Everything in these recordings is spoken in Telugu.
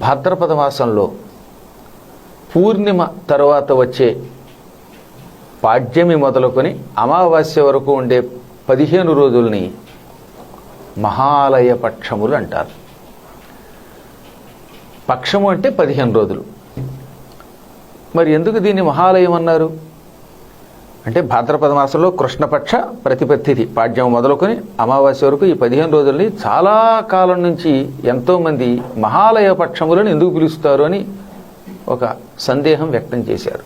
భాద్రపద మాసంలో పూర్ణిమ తరువాత వచ్చే పాడ్యమి మొదలుకొని అమావాస్య వరకు ఉండే 15 రోజుల్ని మహాలయ పక్షములు అంటారు. పక్షము అంటే 15 రోజులు. మరి ఎందుకు దీన్ని మహాలయం అన్నారు అంటే భాద్రపద మాసంలో కృష్ణపక్ష ప్రతిపత్తిథి పాడ్యం మొదలుకొని అమావాస్య వరకు ఈ 15 రోజుల్ని చాలా కాలం నుంచి ఎంతోమంది మహాలయ పక్షములను ఎందుకు పిలుస్తారు అని ఒక సందేహం వ్యక్తం చేశారు.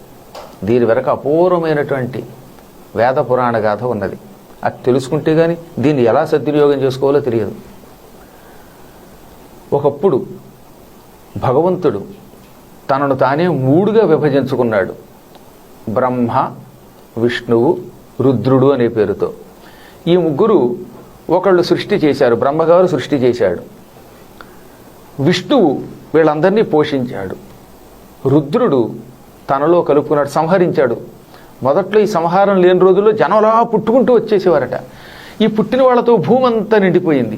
దీని వెనక అపూర్వమైనటువంటి వేద పురాణ గాథ ఉన్నది. అది తెలుసుకుంటే కానీ దీన్ని ఎలా సద్వినియోగం చేసుకోవాలో తెలియదు. ఒకప్పుడు భగవంతుడు తనను తానే 3గా విభజించుకున్నాడు. బ్రహ్మ, విష్ణువు, రుద్రుడు అనే పేరుతో. ఈ ముగ్గురు ఒకళ్ళు సృష్టి చేశారు. బ్రహ్మగారు సృష్టి చేశాడు. విష్ణువు వీళ్ళందరినీ పోషించాడు. రుద్రుడు తనలో కలుపుకున్నాడు, సంహరించాడు. మొదట్లో ఈ సంహారం లేని రోజుల్లో జనం అలా పుట్టుకుంటూ వచ్చేసేవారట. ఈ పుట్టిన వాళ్ళతో భూమి అంతా నిండిపోయింది.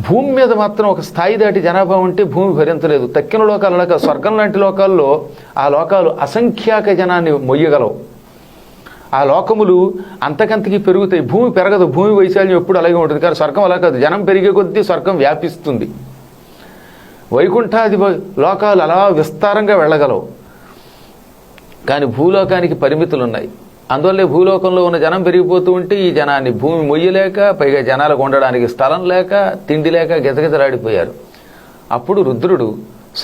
భూమి మీద మాత్రం ఒక స్థాయి దాటి జనాభా ఉంటే భూమి భరించలేదు. తక్కిన లోకాల స్వర్గం లాంటి లోకాల్లో ఆ లోకాలు అసంఖ్యాక జనాన్ని మొయ్యగలవు. ఆ లోకములు అంతకంతకి పెరుగుతాయి. భూమి పెరగదు. భూమి వైశాల్యం ఎప్పుడు అలాగే ఉంటుంది. కానీ స్వర్గం అలా కాదు. జనం పెరిగే కొద్దీ స్వర్గం వ్యాపిస్తుంది. వైకుంఠాది లోకాలు అలా విస్తారంగా వెళ్ళగలవు. కానీ భూలోకానికి పరిమితులు ఉన్నాయి. అందువల్లే భూలోకంలో ఉన్న జనం పెరిగిపోతూ ఉంటే ఈ జనాన్ని భూమి మొయ్యలేక, పైగా జనాలకు ఉండడానికి స్థలం లేక, తిండి లేక గిజగిజలాడిపోయారు. అప్పుడు రుద్రుడు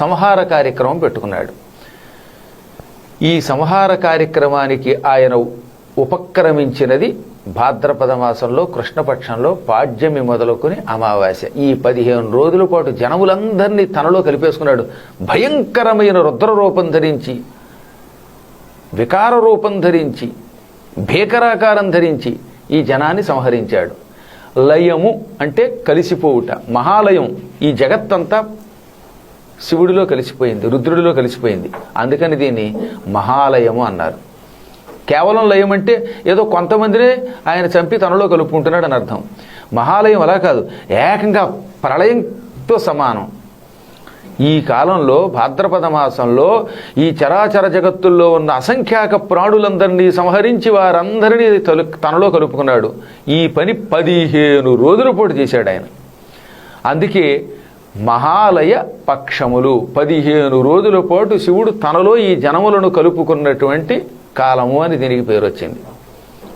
సంహార కార్యక్రమం పెట్టుకున్నాడు. ఈ సంహార కార్యక్రమానికి ఆయన ఉపక్రమించినది భాద్రపద మాసంలో కృష్ణపక్షంలో పాడ్యమి మొదలుకొని అమావాస్య. ఈ 15 రోజుల పాటు జనములందరినీ తనలో కలిపేసుకున్నాడు. భయంకరమైన రుద్ర రూపం ధరించి, వికార రూపం ధరించి, భీకరాకారం ధరించి ఈ జనాన్ని సంహరించాడు. లయము అంటే కలిసిపోవుట. మహాలయం ఈ జగత్తంతా శివుడిలో కలిసిపోయింది, రుద్రుడిలో కలిసిపోయింది. అందుకని దీన్ని మహాలయము అన్నారు. కేవలం లయం అంటే ఏదో కొంతమందినే ఆయన చంపి తనలో కలుపుకుంటున్నాడు అని అర్థం. మహాలయం అలా కాదు, ఏకంగా ప్రళయంతో సమానం. ఈ కాలంలో భాద్రపద మాసంలో ఈ చరాచర జగత్తుల్లో ఉన్న అసంఖ్యాక ప్రాణులందరినీ సంహరించి వారందరినీ తనలో కలుపుకున్నాడు. ఈ పని 15 రోజుల పాటు చేశాడు ఆయన. అందుకే మహాలయ పక్షములు. 15 రోజుల పాటు శివుడు తనలో ఈ జనములను కలుపుకున్నటువంటి కాలము అని దీనికి పేరు వచ్చింది.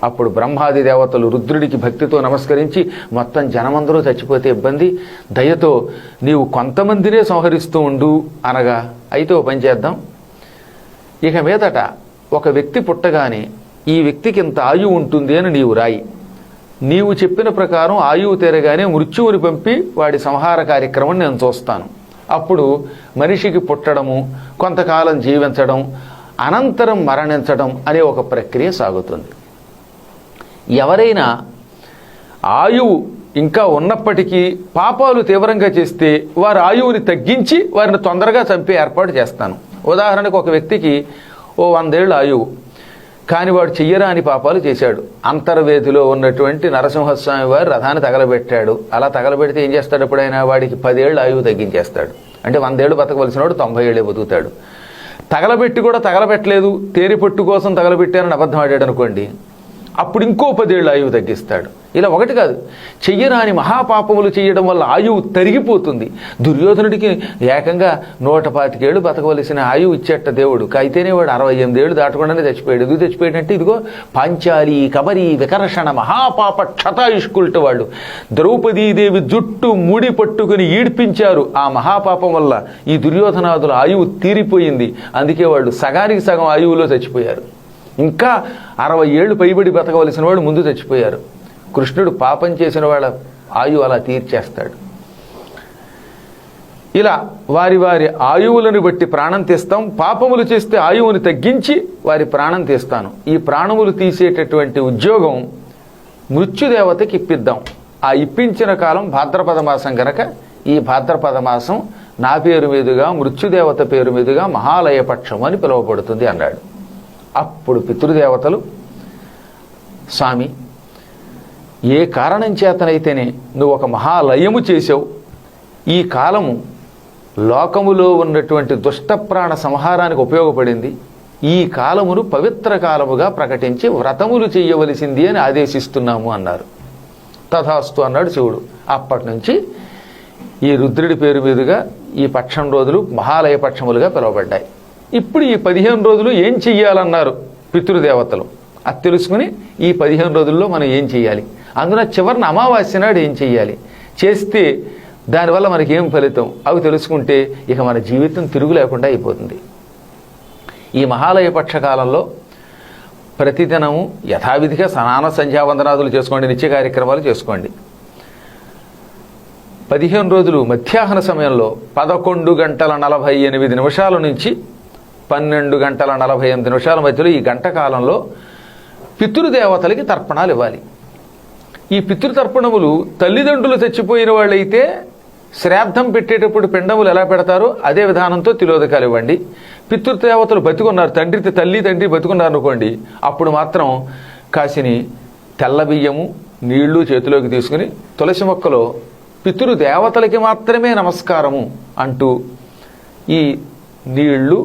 అప్పుడు బ్రహ్మాది దేవతలు రుద్రుడికి భక్తితో నమస్కరించి, మొత్తం జనమందరూ చచ్చిపోతే ఇబ్బంది, దయతో నీవు కొంతమందినే సంహరిస్తూ ఉండు అనగా, అయితే ఓ పని చేద్దాం, ఇక మీదట ఒక వ్యక్తి పుట్టగానే ఈ వ్యక్తికి ఇంత ఆయువు ఉంటుంది అని నీవు రాయి. నీవు చెప్పిన ప్రకారం ఆయువు తీరగానే మృత్యువుని పంపి వాడి సంహార కార్యక్రమం నేను చూస్తాను. అప్పుడు మనిషికి పుట్టడము, కొంతకాలం జీవించడం, అనంతరం మరణించడం అనే ఒక ప్రక్రియ సాగుతుంది. ఎవరైనా ఆయువు ఇంకా ఉన్నప్పటికీ పాపాలు తీవ్రంగా చేస్తే వారి ఆయువుని తగ్గించి వారిని తొందరగా చంపే ఏర్పాటు చేస్తాను. ఉదాహరణకు ఒక వ్యక్తికి 100 ఏళ్ళ ఆయువు, కానీ వాడు చెయ్యరాని పాపాలు చేశాడు. అంతర్వేదిలో ఉన్నటువంటి నరసింహస్వామి వారు రథాన్ని తగలబెట్టాడు. అలా తగలబెడితే ఏం చేస్తాడు? ఎప్పుడైనా వాడికి 10 ఏళ్ళు ఆయువు తగ్గించేస్తాడు. అంటే 100 ఏళ్ళు బతకవలసిన వాడు 90 ఏళ్ళే బతుకుతాడు. తగలబెట్టి కూడా తగలబెట్టలేదు, తేరిపట్టు కోసం తగలబెట్టానని అబద్ధం ఆడాడు అనుకోండి, అప్పుడు ఇంకో 10 ఏళ్ళు ఆయువు తగ్గిస్తాడు. ఇలా ఒకటి కాదు, చెయ్యరాని మహాపాపములు చేయడం వల్ల ఆయువు తరిగిపోతుంది. దుర్యోధనుడికి ఏకంగా 125 ఏళ్ళు బతకవలసిన ఆయువు ఇచ్చేట దేవుడు. అయితేనే వాడు 68 ఏళ్ళు దాటకుండానే చచ్చిపోయాడు. ఎందుకు చచ్చిపోయాడంటే ఇదిగో పాంచాలి కబరి వికర్షణ మహాపాప క్షతాయుష్కుల్ట వాళ్ళు ద్రౌపదీదేవి జుట్టు ముడి పట్టుకుని ఈడ్పించారు. ఆ మహాపాపం వల్ల ఈ దుర్యోధనాదుల ఆయువు తీరిపోయింది. అందుకే వాళ్ళు సగానికి సగం ఆయువులో చచ్చిపోయారు. ఇంకా 60 ఏళ్ళు పైబడి బతకవలసిన వాడు ముందు చచ్చిపోయారు. కృష్ణుడు పాపం చేసిన వాళ్ళ ఆయువు అలా తీర్చేస్తాడు. ఇలా వారి వారి ఆయువులను బట్టి ప్రాణం తీస్తాం. పాపములు చేస్తే ఆయువుని తగ్గించి వారి ప్రాణం తీస్తాను. ఈ ప్రాణములు తీసేటటువంటి ఉద్యోగం మృత్యుదేవతకి ఇప్పిద్దాం. ఆ ఇప్పించిన కాలం భాద్రపద మాసం గనక ఈ భాద్రపద మాసం నా పేరు మీదుగా, మృత్యుదేవత పేరు మీదుగా మహాలయపక్షం అని పిలువబడుతుంది అన్నాడు. అప్పుడు పితృదేవతలు, స్వామి ఏ కారణం చేతనైతేనే నువ్వు ఒక మహాలయము చేసావు, ఈ కాలము లోకములో ఉన్నటువంటి దుష్టప్రాణ సంహారానికి ఉపయోగపడింది, ఈ కాలమును పవిత్ర కాలముగా ప్రకటించి వ్రతములు చేయవలసింది అని ఆదేశిస్తున్నాము అన్నారు. తథాస్తు అన్నాడు శివుడు. అప్పటి నుంచి ఈ రుద్రుడి పేరు మీదుగా ఈ పక్షం రోజులు మహాలయ పక్షములుగా పిలువబడ్డాయి. ఇప్పుడు ఈ 15 రోజులు ఏం చెయ్యాలన్నారు పితృదేవతలు. అది తెలుసుకుని ఈ 15 రోజుల్లో మనం ఏం చెయ్యాలి, అందున చివరిన అమావాస్య నాడు ఏం చెయ్యాలి, చేస్తే దానివల్ల మనకి ఏం ఫలితం, అవి తెలుసుకుంటే ఇక మన జీవితం తిరుగు లేకుండా అయిపోతుంది. ఈ మహాలయ పక్షకాలంలో ప్రతిదినము యథావిధిగా స్నాన సంధ్యావందనాదులు చేసుకోండి, నిత్య కార్యక్రమాలు చేసుకోండి. 15 రోజులు మధ్యాహ్న సమయంలో 11 గంటల 48 నిమిషాల నుంచి 12 గంటల 48 నిమిషాల మధ్యలో ఈ గంట కాలంలో పితృదేవతలకి తర్పణాలు ఇవ్వాలి. ఈ పితృతర్పణములు తల్లిదండ్రులు చచ్చిపోయిన వాళ్ళైతే శ్రాద్ధం పెట్టేటప్పుడు పిండములు ఎలా పెడతారో అదే విధానంతో తిలోదకాలు ఇవ్వండి. పితృదేవతలు బతికున్నారు, తల్లి తండ్రి బతికున్నారు అనుకోండి, అప్పుడు మాత్రం కాసిని తెల్ల బియ్యము నీళ్లు చేతిలోకి తీసుకుని తులసి మొక్కలో పితృదేవతలకి మాత్రమే నమస్కారము అంటూ ఈ నీళ్లు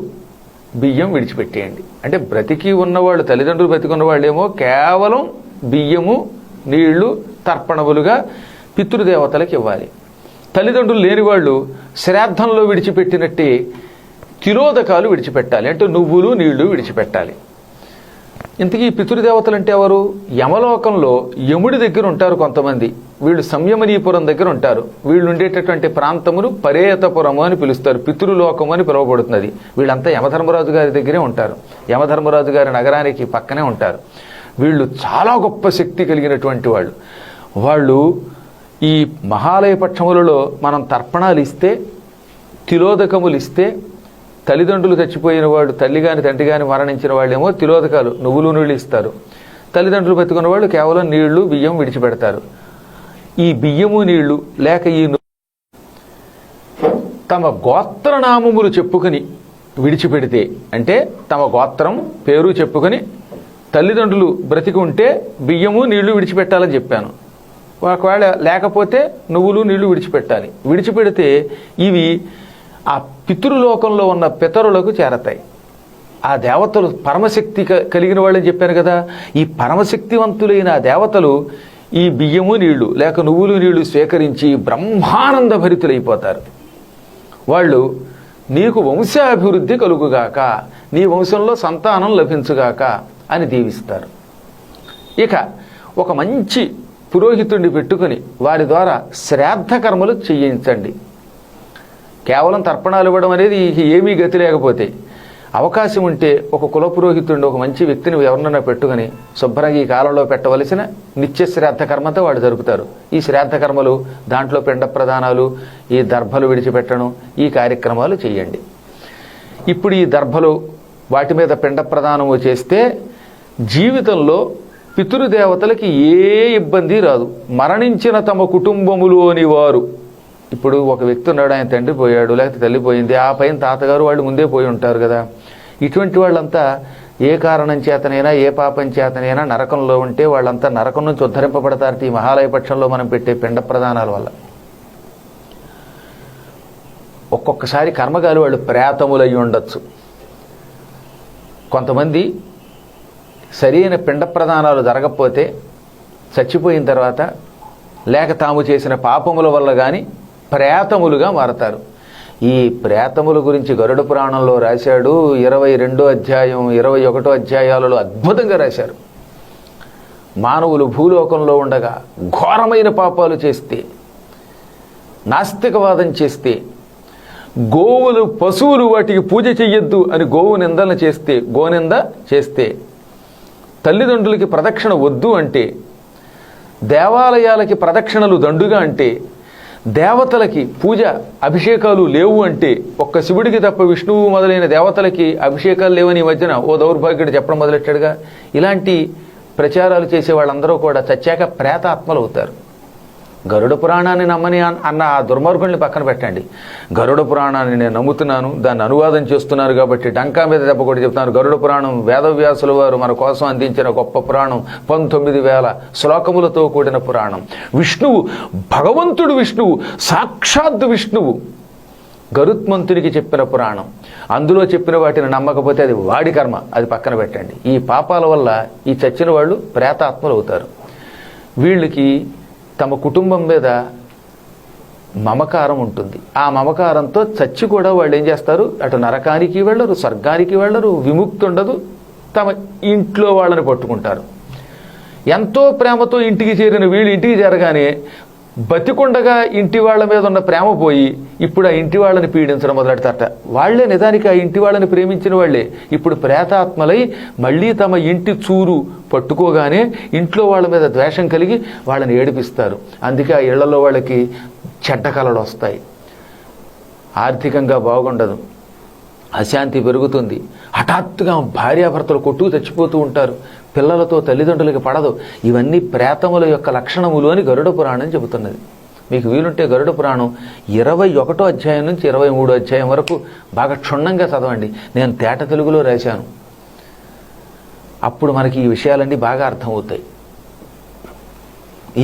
బియ్యం విడిచిపెట్టేయండి. అంటే బ్రతికి ఉన్నవాళ్ళు, తల్లిదండ్రులు బ్రతికున్న వాళ్ళేమో కేవలం బియ్యము నీళ్లు తర్పణములుగా పితృదేవతలకు ఇవ్వాలి. తల్లిదండ్రులు లేని వాళ్ళు శ్రాద్ధంలో విడిచిపెట్టినట్టే తిరోదకాలు విడిచిపెట్టాలి, అంటే నువ్వులు నీళ్లు విడిచిపెట్టాలి. ఇంతకీ పితృదేవతలు అంటే ఎవరు? యమలోకంలో యముడి దగ్గర ఉంటారు కొంతమంది, వీళ్ళు సంయమనీపురం దగ్గర ఉంటారు. వీళ్ళు ఉండేటటువంటి ప్రాంతమును పరేతపురము అని పిలుస్తారు, పితృలోకము అని పిలువబడుతున్నది. వీళ్ళంతా యమధర్మరాజు గారి దగ్గరే ఉంటారు, యమధర్మరాజు గారి నగరానికి పక్కనే ఉంటారు. వీళ్ళు చాలా గొప్ప శక్తి కలిగినటువంటి వాళ్ళు. వాళ్ళు ఈ మహాలయ పక్షములలో మనం తర్పణాలు ఇస్తే, తిలోదకములు ఇస్తే, తల్లిదండ్రులు చచ్చిపోయిన వాడు, తల్లి కాని తండ్రి కాని మరణించిన వాళ్ళేమో తిలోదకాలు నువ్వులు నీళ్ళు ఇస్తారు. తల్లిదండ్రులు బతుకున్న వాళ్ళు కేవలం నీళ్లు బియ్యం విడిచిపెడతారు. ఈ బియ్యము నీళ్లు లేక ఈ తమ గోత్రనామములు చెప్పుకొని విడిచిపెడితే, అంటే తమ గోత్రం పేరు చెప్పుకొని తల్లిదండ్రులు బ్రతికి ఉంటే బియ్యము నీళ్లు విడిచిపెట్టాలని చెప్పాను. ఒకవేళ లేకపోతే నువ్వులు నీళ్లు విడిచిపెట్టాలి. విడిచిపెడితే ఇవి ఆ పితృలోకంలో ఉన్న పితరులకు చేరతాయి. ఆ దేవతలు పరమశక్తి కలిగిన వాళ్ళని చెప్పాను కదా, ఈ పరమశక్తివంతులైన ఆ దేవతలు ఈ బియ్యము నీళ్లు లేక నువ్వులు నీళ్లు స్వీకరించి బ్రహ్మానంద భరితులైపోతారు. వాళ్ళు నీకు వంశాభివృద్ధి కలుగుగాక, నీ వంశంలో సంతానం లభించుగాక అని దీవిస్తారు. ఇక ఒక మంచి పురోహితుడిని పెట్టుకుని వారి ద్వారా శ్రాద్ధ కర్మలు చేయించండి. కేవలం తర్పణాలు ఇవ్వడం అనేది ఏమీ గతి లేకపోతే అవకాశం ఉంటే ఒక కుల పురోహితుడిని, ఒక మంచి వ్యక్తిని ఎవరినైనా పెట్టుకుని శుభ్రంగా ఈ కాలంలో పెట్టవలసిన నిత్య శ్రాద్ధ కర్మతో వాడు జరుపుతారు. ఈ శ్రాద్ధ కర్మలు దాంట్లో పిండ ప్రదానాలు, ఈ దర్భలు విడిచిపెట్టడం, ఈ కార్యక్రమాలు చేయండి. ఇప్పుడు ఈ దర్భలు వాటి మీద పిండ ప్రదానము చేస్తే జీవితంలో పితృదేవతలకి ఏ ఇబ్బంది రాదు. మరణించిన తమ కుటుంబములోని వారు, ఇప్పుడు ఒక వ్యక్తి ఉన్నాడు, ఆయన తండ్రి పోయాడు లేకపోతే తల్లి పోయింది, ఆ పైన తాతగారు వాళ్ళు ముందే పోయి ఉంటారు కదా, ఇటువంటి వాళ్ళంతా ఏ కారణం చేతనైనా ఏ పాపం చేతనైనా నరకంలో ఉంటే వాళ్ళంతా నరకం నుంచి ఉద్ధరింపబడతారు ఈ మహాలయ పక్షంలో మనం పెట్టే పిండ ప్రదానాల వల్ల. ఒక్కొక్కసారి కర్మగాలు వాళ్ళు ప్రేతములు అయి ఉండొచ్చు. కొంతమంది సరైన పిండ ప్రదానాలు జరగకపోతే చచ్చిపోయిన తర్వాత లేక తాము చేసిన పాపముల వల్ల కానీ ప్రేతములుగా మారతారు. ఈ ప్రేతముల గురించి గరుడ పురాణంలో రాశాడు. 22వ అధ్యాయం 21వ అధ్యాయాలలో అద్భుతంగా రాశారు. మానవులు భూలోకంలో ఉండగా ఘోరమైన పాపాలు చేస్తే, నాస్తికవాదం చేస్తే, గోవులు పశువులు వాటికి పూజ చెయ్యొద్దు అని గోవు నిందన చేస్తే, గోనింద చేస్తే, తల్లిదండ్రులకి ప్రదక్షిణ వద్దు అంటే, దేవాలయాలకి ప్రదక్షిణలు దండుగా అంటే, దేవతలకి పూజ అభిషేకాలు లేవు అంటే, ఒక్క శివుడికి తప్ప విష్ణువు మొదలైన దేవతలకి అభిషేకాలు లేవని ఈ మధ్యన ఓ దౌర్భాగ్యుడు చెప్పడం మొదలెట్టాడుగా. ఇలాంటి ప్రచారాలు చేసే వాళ్ళందరూ కూడా చచ్చాక ప్రేతాత్మలు అవుతారు. గరుడ పురాణాన్ని నమ్మని అన్న ఆ దుర్మార్గుల్ని పక్కన పెట్టండి. గరుడ పురాణాన్ని నేను నమ్ముతున్నాను, దాన్ని అనువాదం చేస్తున్నాను కాబట్టి డంకా మీద దెబ్బ కొట్టి చెప్తున్నాను. గరుడ పురాణం వేదవ్యాసుల వారు మన కోసం అందించిన గొప్ప పురాణం, 19,000 శ్లోకములతో కూడిన పురాణం. విష్ణువు, భగవంతుడు విష్ణువు, సాక్షాత్ విష్ణువు గరుత్మంతునికి చెప్పిన పురాణం. అందులో చెప్పిన వాటిని నమ్మకపోతే అది వాడి కర్మ, అది పక్కన పెట్టండి. ఈ పాపాల వల్ల ఈ చచ్చిన వాళ్ళు ప్రేతాత్మలు అవుతారు. వీళ్ళకి తమ కుటుంబం మీద మమకారం ఉంటుంది. ఆ మమకారంతో చచ్చి కూడా వాళ్ళు ఏం చేస్తారు, అటు నరకానికి వెళ్ళరు, స్వర్గానికి వెళ్ళరు, విముక్తి ఉండదు, తమ ఇంట్లో వాళ్ళని పట్టుకుంటారు. ఎంతో ప్రేమతో ఇంటికి చేరిన వీళ్ళు ఇంటికి చేరగానే బతికుండగా ఇంటి వాళ్ళ మీద ఉన్న ప్రేమ పోయి ఇప్పుడు ఆ ఇంటి వాళ్ళని పీడించడం మొదలెడతారట. వాళ్లే నిజానికి ఆ ఇంటి వాళ్ళని ప్రేమించిన వాళ్లే ఇప్పుడు ప్రేతాత్మలై మళ్ళీ తమ ఇంటి చూరు పట్టుకోగానే ఇంట్లో వాళ్ళ మీద ద్వేషం కలిగి వాళ్ళని ఏడిపిస్తారు. అందుకే ఆ ఇళ్లలో వాళ్ళకి చెడ్డ కలలు వస్తాయి, ఆర్థికంగా బాగుండదు, అశాంతి పెరుగుతుంది, హఠాత్తుగా భార్యాభర్తలు కొట్టుకు చచ్చిపోతూ ఉంటారు, పిల్లలతో తల్లిదండ్రులకి పడదు. ఇవన్నీ ప్రేతముల యొక్క లక్షణములు అని గరుడ పురాణం చెబుతున్నది. మీకు వీలుంటే గరుడ పురాణం 21వ అధ్యాయం నుంచి 23వ అధ్యాయం వరకు బాగా క్షుణ్ణంగా చదవండి. నేను తేట తెలుగులో రాశాను. అప్పుడు మనకి ఈ విషయాలన్నీ బాగా అర్థమవుతాయి.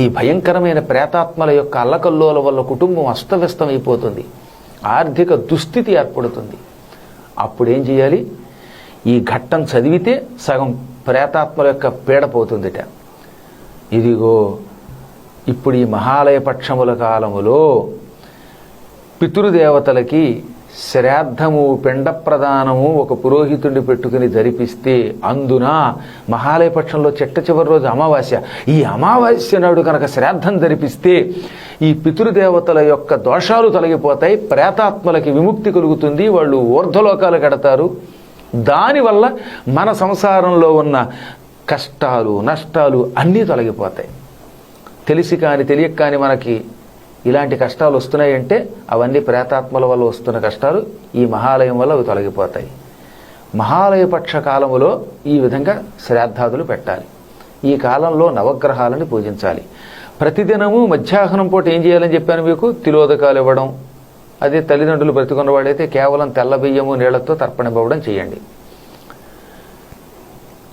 ఈ భయంకరమైన ప్రేతాత్మల యొక్క అల్లకల్లోల వల్ల కుటుంబం అస్తవ్యస్తమైపోతుంది, ఆర్థిక దుస్థితి ఏర్పడుతుంది. అప్పుడు ఏం చేయాలి, ఈ ఘట్టం చదివితే సగం ప్రేతాత్మల యొక్క పీడ పోతుందిట. ఇదిగో ఇప్పుడు ఈ మహాలయ పక్షముల కాలములో పితృదేవతలకి శ్రాద్ధము, పిండ ప్రదానము ఒక పురోహితుడిని పెట్టుకుని జరిపిస్తే, అందున మహాలయ పక్షంలో చిట్ట చివరి రోజు అమావాస్య, ఈ అమావాస్య నాడు కనుక శ్రాద్ధం జరిపిస్తే ఈ పితృదేవతల యొక్క దోషాలు తొలగిపోతాయి, ప్రేతాత్మలకి విముక్తి కలుగుతుంది, వాళ్ళు ఊర్ధ్వలోకాలు కడతారు. దానివల్ల మన సంసారంలో ఉన్న కష్టాలు, నష్టాలు అన్నీ తొలగిపోతాయి. తెలిసి కానీ తెలియక కానీ మనకి ఇలాంటి కష్టాలు వస్తున్నాయంటే అవన్నీ ప్రేతాత్మల వల్ల వస్తున్న కష్టాలు. ఈ మహాలయం వల్ల అవి తొలగిపోతాయి. మహాలయ పక్ష కాలములో ఈ విధంగా శ్రాద్ధాదులు పెట్టాలి. ఈ కాలంలో నవగ్రహాలను పూజించాలి. ప్రతిదినము మధ్యాహ్నం పూట ఏం చేయాలని చెప్పాను మీకు, తిలోదకాలు ఇవ్వడం. అదే తల్లిదండ్రులు బ్రతికున్నవాడైతే కేవలం తెల్ల బియ్యము నీళ్లతో తర్పణివ్వడం చేయండి.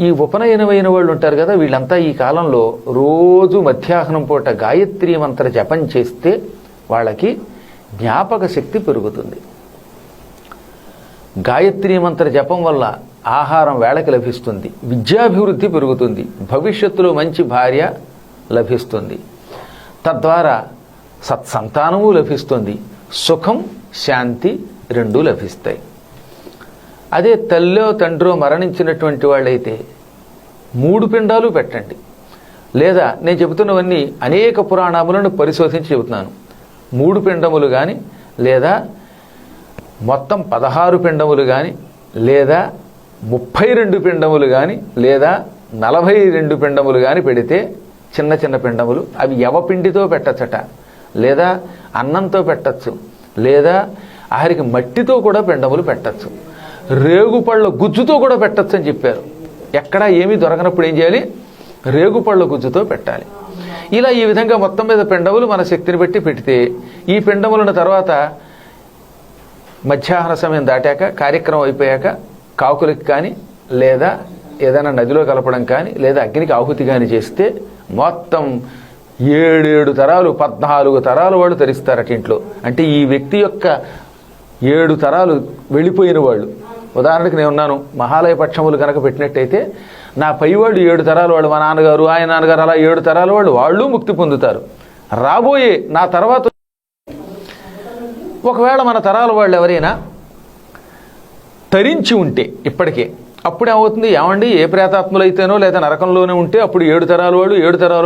ఈ ఉపనయనమైన వాళ్ళు ఉంటారు కదా, వీళ్ళంతా ఈ కాలంలో రోజు మధ్యాహ్నం పూట గాయత్రీ మంత్ర జపం చేస్తే వాళ్ళకి జ్ఞాపక శక్తి పెరుగుతుంది. గాయత్రీ మంత్ర జపం వల్ల ఆహారం వేళకి లభిస్తుంది, విద్యాభివృద్ధి పెరుగుతుంది, భవిష్యత్తులో మంచి భార్య లభిస్తుంది, తద్వారా సత్సంతానము లభిస్తుంది, సుఖం శాంతి రెండూ లభిస్తాయి. అదే తల్లో తండ్రో మరణించినటువంటి వాళ్ళైతే 3 పిండాలు పెట్టండి. లేదా నేను చెబుతున్నవన్నీ అనేక పురాణములను పరిశోధించి చెబుతున్నాను. 3 పిండములు కానీ, లేదా మొత్తం 16 పిండములు కానీ, లేదా 32 పిండములు కానీ, లేదా 42 పిండములు కానీ పెడితే, చిన్న చిన్న పిండములు అవి యవపిండితో పెట్టచ్చట, లేదా అన్నంతో పెట్టచ్చు, లేదా ఆఖరికి మట్టితో కూడా పిండములు పెట్టచ్చు, రేగుపళ్ళ గుజ్జుతో కూడా పెట్టచ్చు అని చెప్పారు. ఎక్కడా ఏమీ దొరకనప్పుడు ఏం చేయాలి, రేగుపళ్ళ గుజ్జుతో పెట్టాలి. ఇలా ఈ విధంగా మొత్తం మీద పిండములు మన శక్తిని బట్టి పెడితే, ఈ పిండములను తర్వాత మధ్యాహ్న సమయం దాటాక, కార్యక్రమం అయిపోయాక కాకులకి కానీ, లేదా ఏదైనా నదిలో కలపడం కానీ, లేదా అగ్నికి ఆహుతి కానీ చేస్తే మొత్తం 7 తరాలు 14 తరాలు వాళ్ళు తరిస్తారట ఇంట్లో. అంటే ఈ వ్యక్తి యొక్క 7 తరాలు వెళ్ళిపోయిన వాళ్ళు. ఉదాహరణకు నేను ఉన్నాను, మహాలయ పక్షములు కనుక పెట్టినట్టయితే నా పైవాళ్ళు 7 తరాల వాళ్ళు, మా నాన్నగారు, ఆయన నాన్నగారు, అలా 7 తరాల వాళ్ళు ముక్తి పొందుతారు. రాబోయే నా తర్వాత ఒకవేళ మన తరాల వాళ్ళు ఎవరైనా తరించి ఉంటే ఇప్పటికే, అప్పుడేమవుతుంది, ఏమండి ఏ ప్రేతాత్మలైతేనో లేదా నరకంలోనే ఉంటే అప్పుడు 7 తరాల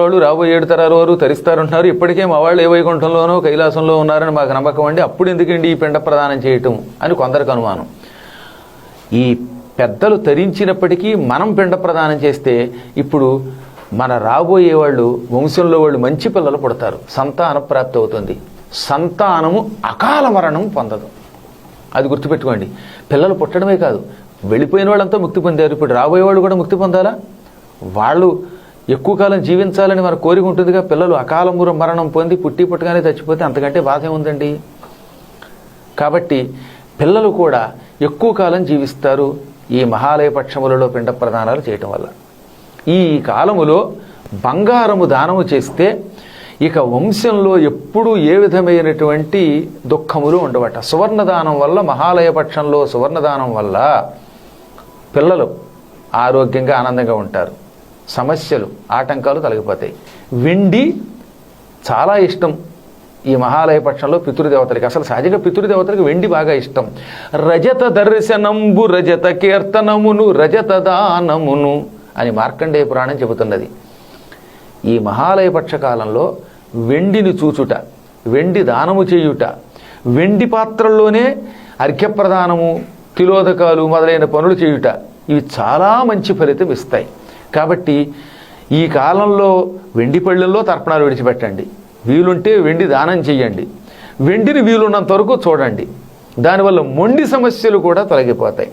వాళ్ళు రాబోయే 7 తరాల వారు తరిస్తారంటున్నారు. ఇప్పటికే మా వాళ్ళు ఏ వైకుంఠంలోనో కైలాసంలో ఉన్నారని మాకు నమ్మకం అండి, అప్పుడు ఎందుకండి ఈ పిండ ప్రదానం చేయటం అని కొందరికి అనుమానం. ఈ పెద్దలు తరించినప్పటికీ మనం పిండ ప్రదానం చేస్తే ఇప్పుడు మన రాబోయే వాళ్ళు, వంశంలో వాళ్ళు మంచి పిల్లలు పుడతారు, సంతాన ప్రాప్తి అవుతుంది. సంతానము అకాల మరణం పొందదు, అది గుర్తుపెట్టుకోండి. పిల్లలు పుట్టడమే కాదు, వెళ్ళిపోయిన వాళ్ళంతా ముక్తి పొందారు, ఇప్పుడు రాబోయే వాళ్ళు కూడా ముక్తి పొందాలా? వాళ్ళు ఎక్కువ కాలం జీవించాలని మన కోరిక ఉంటుందిగా. పిల్లలు అకాల మరణం పొంది పుట్టి పుట్టగానే చచ్చిపోతే అంతకంటే బాధ ఏముందండి. కాబట్టి పిల్లలు కూడా ఎక్కువ కాలం జీవిస్తారు ఈ మహాలయ పక్షములలో పిండ ప్రదానాలు చేయటం వల్ల. ఈ కాలములో బంగారము దానము చేస్తే ఇక వంశంలో ఎప్పుడూ ఏ విధమైనటువంటి దుఃఖములు ఉండవట. సువర్ణదానం వల్ల, మహాలయ పక్షంలో సువర్ణదానం వల్ల పిల్లలు ఆరోగ్యంగా ఆనందంగా ఉంటారు, సమస్యలు ఆటంకాలు తొలగిపోతాయి. వెండి చాలా ఇష్టం ఈ మహాలయ పక్షంలో పితృదేవతలకి. అసలు సహజంగా పితృదేవతలకి వెండి బాగా ఇష్టం. రజత దర్శనంబు రజత కీర్తనమును రజత దానమును అని మార్కండేయ పురాణం చెబుతున్నది. ఈ మహాలయ పక్ష కాలంలో వెండిని చూచుట, వెండి దానము చేయుట, వెండి పాత్రల్లోనే అర్ఘ్యప్రదానము, తిలోదకాలు మొదలైన పనులు చేయుట, ఇవి చాలా మంచి ఫలితం ఇస్తాయి. కాబట్టి ఈ కాలంలో వెండి పళ్ళెల్లో తర్పణాలు విడిచిపెట్టండి, వీలుంటే వెండి దానం చెయ్యండి, వెండిని వీలున్నంత వరకు చూడండి. దానివల్ల మొండి సమస్యలు కూడా తొలగిపోతాయి.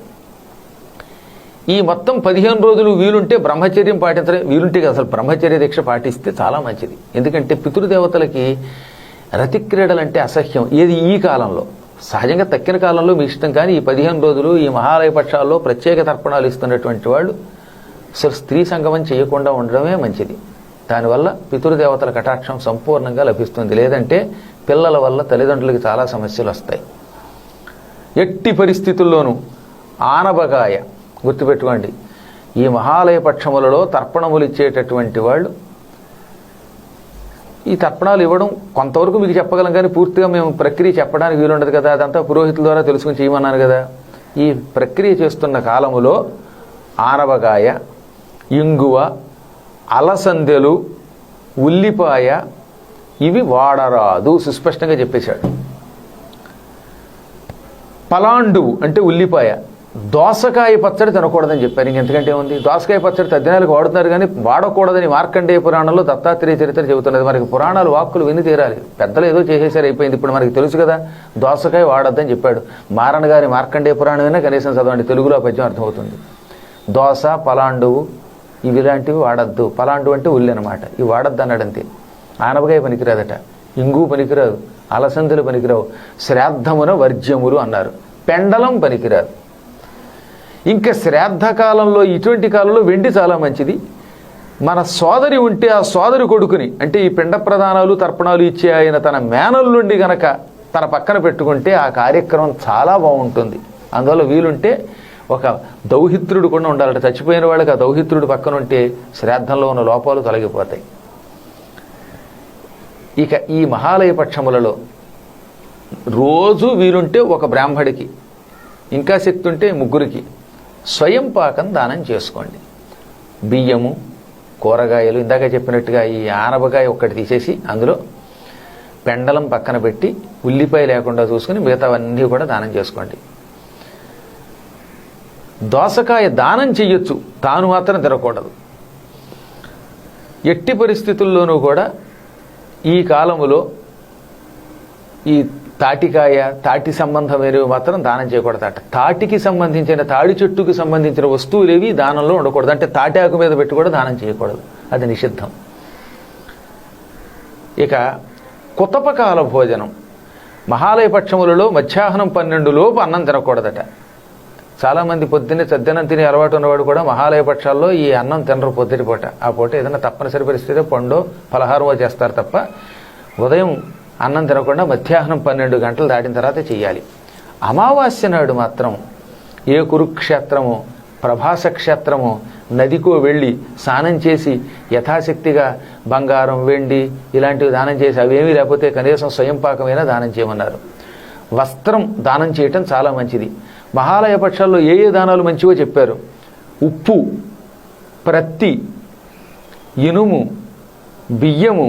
ఈ మొత్తం 15 రోజులు వీలుంటే బ్రహ్మచర్యం పాటించడం, వీలుంటే అసలు బ్రహ్మచర్య దీక్ష పాటిస్తే చాలా మంచిది. ఎందుకంటే పితృదేవతలకి రతిక్రీడలంటే అసహ్యం. ఏది ఈ కాలంలో, సహజంగా తక్కిన కాలంలో మీ ఇష్టం, కానీ ఈ 15 రోజులు ఈ మహాలయ పక్షాల్లో ప్రత్యేక తర్పణాలు ఇస్తున్నటువంటి వాళ్ళు అసలు స్త్రీ సంగమం చేయకుండా ఉండడమే మంచిది. దానివల్ల పితృదేవతల కటాక్షం సంపూర్ణంగా లభిస్తుంది. లేదంటే పిల్లల వల్ల తల్లిదండ్రులకి చాలా సమస్యలు వస్తాయి. ఎట్టి పరిస్థితుల్లోనూ ఆనబకాయ గుర్తుపెట్టుకోండి. ఈ మహాలయ పక్షములలో తర్పణములు ఇచ్చేటటువంటి వాళ్ళు ఈ తర్పణాలు ఇవ్వడం కొంతవరకు మీకు చెప్పగలం, కానీ పూర్తిగా మేము ప్రక్రియ చెప్పడానికి వీలుండదు కదా. అదంతా పురోహితుల ద్వారా తెలుసుకుని చేయమన్నాను కదా. ఈ ప్రక్రియ చేస్తున్న కాలములో ఆనబకాయ, ఇంగువ, అలసందెలు, ఉల్లిపాయ ఇవి వాడరాదు, సుస్పష్టంగా చెప్పేశాడు. పలాండువు అంటే ఉల్లిపాయ, దోసకాయ పచ్చడి తినకూడదని చెప్పారు. ఇంకెంతకంటే ఉంది. దోసకాయ పచ్చడి తద్దినాలకు వాడుతున్నారు కానీ వాడకూడదని మార్కండేయ పురాణంలో దత్తాత్రేయ చరిత్ర చెబుతున్నది. మనకి పురాణాలు వాక్కులు విని తీరాలి. పెద్దలు ఏదో చేసేసారు, అయిపోయింది. ఇప్పుడు మనకి తెలుసు కదా, దోసకాయ వాడొద్దని చెప్పాడు. మారణ గారి మార్కండేయ పురాణమైనా కనీసం చదవండి, తెలుగులో పద్యం అర్థమవుతుంది. దోస, పలాండువు ఇవి ఇలాంటివి వాడద్దు. పలాండు అంటే ఉల్లి అనమాట, ఇవి వాడద్దు అన్నాడు అంతే. ఆనపకాయ పనికిరాదట, ఇంగు పనికిరాదు, అలసందులు పనికిరావు, శ్రాద్ధమున వర్జ్యములు అన్నారు, పెండలం పనికిరాదు. ఇంకా శ్రాద్ధకాలంలో ఇటువంటి కాలంలో వెండి చాలా మంచిది. మన సోదరి ఉంటే ఆ సోదరి కొడుకుని, అంటే ఈ పిండ ప్రదానాలు తర్పణాలు ఇచ్చే ఆయన తన మేనల్లుండి గనక తన పక్కన పెట్టుకుంటే ఆ కార్యక్రమం చాలా బాగుంటుంది. అందువల్ల వీలుంటే ఒక దౌహిత్రుడు కూడా ఉండాలట. చచ్చిపోయిన వాళ్ళకి ఆ దౌహిత్రుడు పక్కన ఉంటే శ్రాద్ధంలో ఉన్న లోపాలు తొలగిపోతాయి. ఇక ఈ మహాలయ పక్షములలో రోజు వీలుంటే ఒక బ్రాహ్మడికి, ఇంకా శక్తి ఉంటే ముగ్గురికి స్వయం పాకం దానం చేసుకోండి. బియ్యము, కూరగాయలు, ఇందాక చెప్పినట్టుగా ఈ ఆనపకాయ ఒక్కటి తీసేసి అందులో పెండలం పక్కన పెట్టి ఉల్లిపాయ లేకుండా చూసుకుని మిగతావన్నీ కూడా దానం చేసుకోండి. దోసకాయ దానం చెయ్యొచ్చు, తాను మాత్రం తినకూడదు. ఎట్టి పరిస్థితుల్లోనూ కూడా ఈ కాలములో ఈ తాటికాయ, తాటి సంబంధమైనవి మాత్రం దానం చేయకూడదట. తాటికి సంబంధించిన, తాడి చెట్టుకు సంబంధించిన వస్తువులేవి దానంలో ఉండకూడదు. అంటే తాటి ఆకు మీద పెట్టి కూడా దానం చేయకూడదు, అది నిషిద్ధం. ఇక కుతపకాల భోజనం, మహాలయ పక్షములలో మధ్యాహ్నం 12 లోపు అన్నం తినకూడదట. చాలామంది పొద్దున్నే సద్దన్నం తినే అలవాటు ఉన్నవాడు కూడా మహాలయ పక్షాల్లో ఈ అన్నం తినరు పొద్దుటి పూట. ఆ పూట ఏదైనా తప్పనిసరి పరిస్థితిలో పండో పలహారమో చేస్తారు తప్ప ఉదయం అన్నం తినకుండా మధ్యాహ్నం 12 గంటలు దాటిన తర్వాత చెయ్యాలి. అమావాస్య నాడు మాత్రం ఏ కురుక్షేత్రమో, ప్రభాస క్షేత్రమో, నదికో వెళ్ళి స్నానం చేసి యథాశక్తిగా బంగారం, వెండి ఇలాంటివి దానం చేసి, అవేమీ లేకపోతే కనీసం స్వయం పాకమైనా దానం చేయమన్నారు. వస్త్రం దానం చేయటం చాలా మంచిది. మహాలయ పక్షాల్లో ఏ ఏ దానాలు మంచివో చెప్పారు. ఉప్పు, ప్రత్తి, ఇనుము, బియ్యము,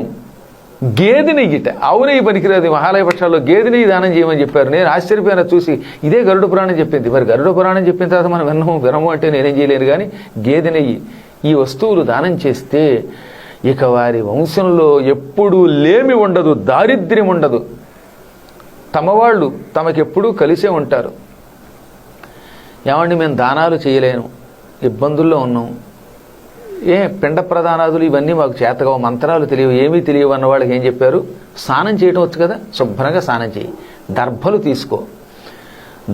గేదె నెయ్యిట. ఆవు నెయ్యి పనికిరాదు. మహాలయ పక్షాల్లో గేదె నెయ్యి దానం చేయమని చెప్పారు. నేను ఆశ్చర్యపోయిన చూసి, ఇదే గరుడ పురాణం చెప్పింది. మరి గరుడ పురాణం చెప్పిన తర్వాత మనం వినము అంటే నేనేం చేయలేను. కానీ గేదె నెయ్యి ఈ వస్తువులు దానం చేస్తే ఇక వారి వంశంలో ఎప్పుడూ లేమి ఉండదు, దారిద్ర్యం ఉండదు. తమవాళ్ళు తమకెప్పుడూ కలిసే ఉంటారు. ఏమండి మేము దానాలు చేయలేను, ఇబ్బందుల్లో ఉన్నాం, పిండ ప్రదానాదులు ఇవన్నీ మాకు చేతగా మంత్రాలు తెలియవు, ఏమీ తెలియవు అన్న వాళ్ళకి ఏం చెప్పారు? స్నానం చేయడం వచ్చు కదా, శుభ్రంగా స్నానం చేయి. దర్భలు తీసుకో,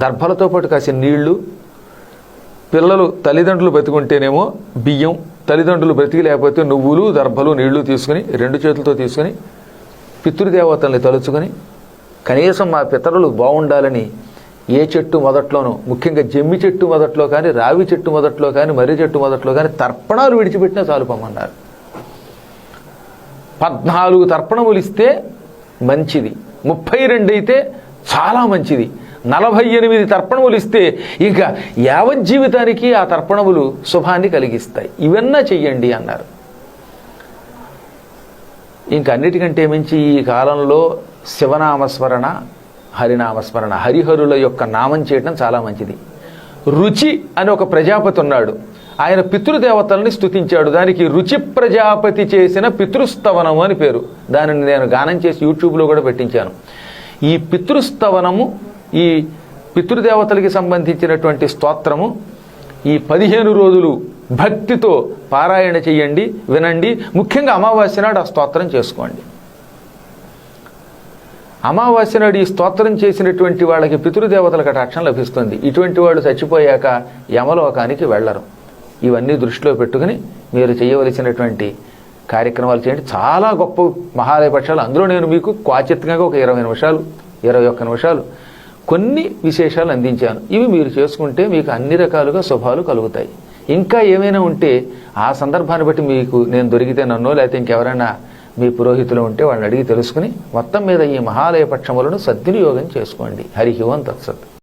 దర్భలతో పాటు కాసిన నీళ్లు, పిల్లలు తల్లిదండ్రులు బతికుంటేనేమో బియ్యం, తల్లిదండ్రులు బ్రతికి లేకపోతే నువ్వులు దర్భలు నీళ్లు తీసుకుని 2 చేతులతో తీసుకుని పితృదేవతల్ని తలుచుకొని కనీసం మా పితరులు బాగుండాలని ఏ చెట్టు మొదట్లోనూ, ముఖ్యంగా జమ్మి చెట్టు మొదట్లో కానీ, రావి చెట్టు మొదట్లో కానీ, మర్రి చెట్టు మొదట్లో కానీ తర్పణాలు విడిచిపెట్టినా చాలు పొమ్మన్నారు. 14 తర్పణములు ఇస్తే మంచిది, 32 అయితే చాలా మంచిది, 48 తర్పణములు ఇస్తే ఇంకా యావజ్జీవితానికి ఆ తర్పణములు శుభాన్ని కలిగిస్తాయి. ఇవన్నా చెయ్యండి అన్నారు. ఇంకన్నిటికంటే మించి ఈ కాలంలో శివనామస్మరణ, హరినామస్మరణ, హరిహరుల యొక్క నామం చేయటం చాలా మంచిది. రుచి అని ఒక ప్రజాపతి ఉన్నాడు, ఆయన పితృదేవతల్ని స్తుతించాడు. దానికి రుచి ప్రజాపతి చేసిన పితృస్తవనము అని పేరు. దానిని నేను గానం చేసి యూట్యూబ్లో కూడా పెట్టించాను. ఈ పితృస్తవనము, ఈ పితృదేవతలకి సంబంధించినటువంటి స్తోత్రము ఈ 15 రోజులు భక్తితో పారాయణ చెయ్యండి, వినండి. ముఖ్యంగా అమావాస్య నాడు ఆ స్తోత్రం చేసుకోండి. అమావాస్య నాడు ఈ స్తోత్రం చేసినటువంటి వాళ్ళకి పితృదేవతల కటాక్షం లభిస్తుంది. ఇటువంటి వాళ్ళు చచ్చిపోయాక యమలోకానికి వెళ్ళరు. ఇవన్నీ దృష్టిలో పెట్టుకుని మీరు చేయవలసినటువంటి కార్యక్రమాలు చేయండి. చాలా గొప్ప మహాలయ పక్షాలు. అందులో నేను మీకు క్వాచిత్తంగా ఒక 20 నిమిషాలు, 21 నిమిషాలు కొన్ని విశేషాలు అందించాను. ఇవి మీరు చేసుకుంటే మీకు అన్ని రకాలుగా శుభాలు కలుగుతాయి. ఇంకా ఏమైనా ఉంటే ఆ సందర్భాన్ని బట్టి మీకు నేను దొరికితే నన్నో లేకపోతే ఇంకెవరైనా మీ పురోహితులు ఉంటే వాళ్ళని అడిగి తెలుసుకుని మొత్తం మీద ఈ మహాలయ పక్షములను సద్వినియోగం చేసుకోండి. హరి ఓం తత్సత్.